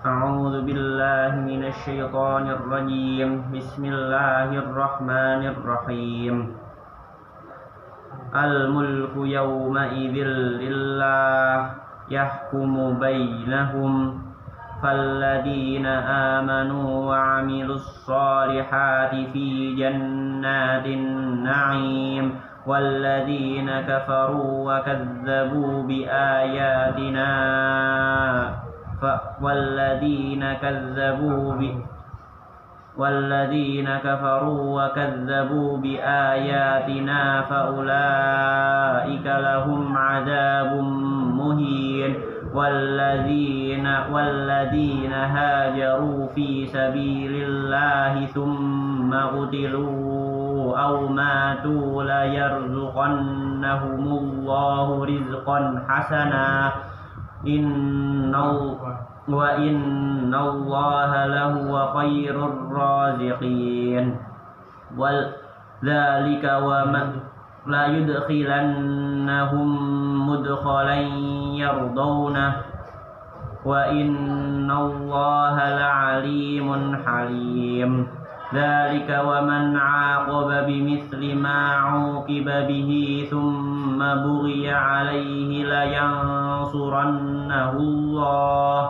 أعوذ بالله من الشيطان الرجيم بسم الله الرحمن الرحيم الملك يومئذ لله يحكم بينهم فالذين آمنوا وعملوا الصالحات في جنات النعيم والذين كفروا وكذبوا بآياتنا والذين كفروا وكذبوا بآياتنا فأولئك لهم عذاب مهين والذين هاجروا في سبيل الله ثم قتلوا أو ماتوا ليرزقنهم الله رزقا حسنا وإن الله لهو خير الرازقين وذلك ومن لا يدخلنهم مدخلا يرضونه وإن الله لعليم حليم ذلك ومن عاقب بمثل ما عوقب به ثم بغي عليه لينصرنه الله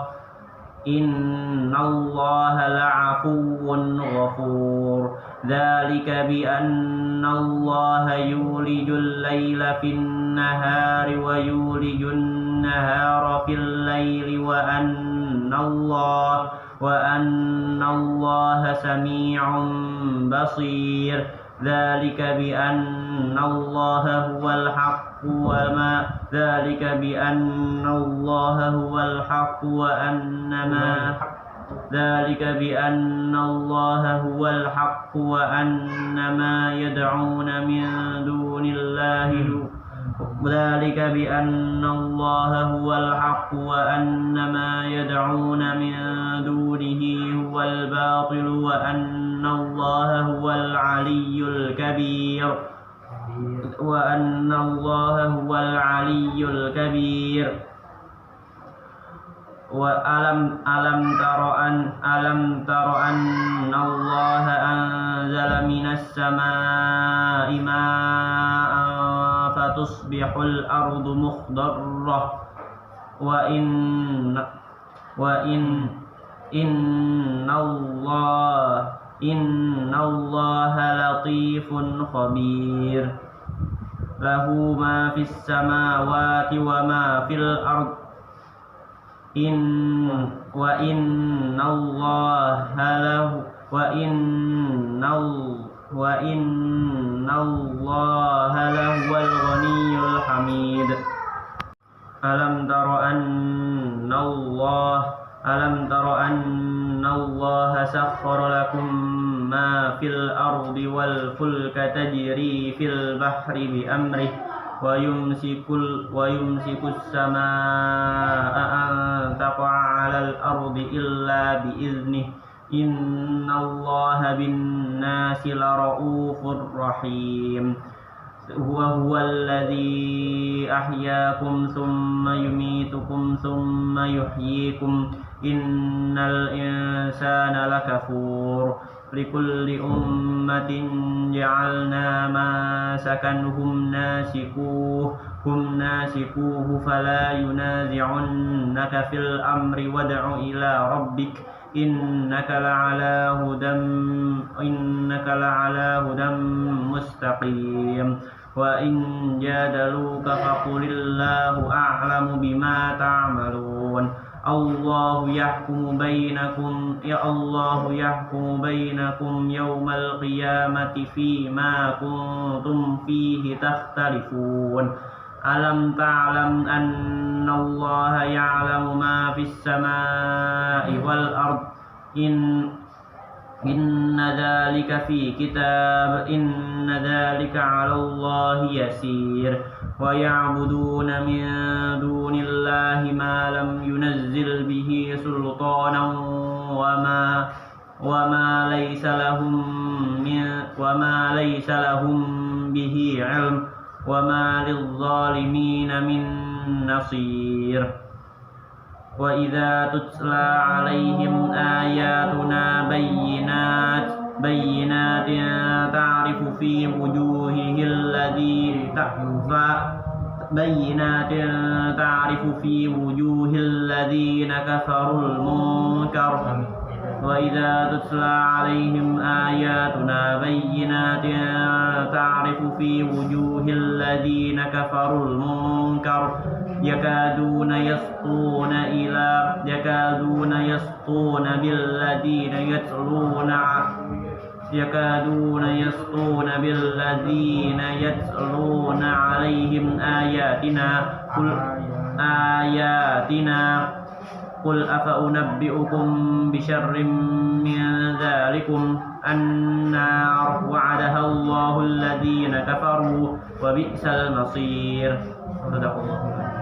إن الله لعفو غفور ذلك بأن الله يولج الليل في النهار ويولج النهار في الليل وأن الله سميع بصير ذلك بأن الله هو الحق وأن ما يدعون من دون الله ذلك بأن الله هو الحق وأن ما يدعون من دونه هو الباطل وأن الله هو العلي الكبير ألم تر أن الله أنزل من السماء ماء فتصبح الأرض مخضرة إن الله لطيف خبير له ما في السماوات وما في الأرض وإن الله لهو الغني الحميد ألم تر أن الله سخر لكم ما في الأرض والفلك تجري في البحر بأمره ويمسك السماء أن تقع على الأرض إلا بإذنه إن الله بالناس لرؤوف رحيم هو الذي أحياكم ثم يميتكم ثم يحييكم إن الإنسان لكفور لكل أمة جعلنا منسكا هم ناسكوه فلا ينازعنك في الأمر وادع إلى ربك إنك لعلى هدى مستقيم وإن جادلوك فقل الله أعلم بما تعملون الله يحكم بينكم يوم القيامة فيما كنتم فيه تختلفون ألم تعلم أن الله يعلم ما في السماء والأرض إن ذلك في كتاب إن ذلك على الله يسير ويعبدون من دون الله ما لم ينزل به سلطانا وما ليس لهم به علم وما للظالمين من نصير وإذا تتلى عليهم آياتنا بينات تعرف في وجوهه الذين كفروا المنكر. وإذا تتلى عليهم آياتنا بينات تعرف في وجوه الذين كفروا المنكر يكادون يسطون بالذين يتلون عليهم آياتنا قل أفأنبئكم بشر من ذلكم النار وعدها الله الذين كفروا وبئس المصير. صدق الله.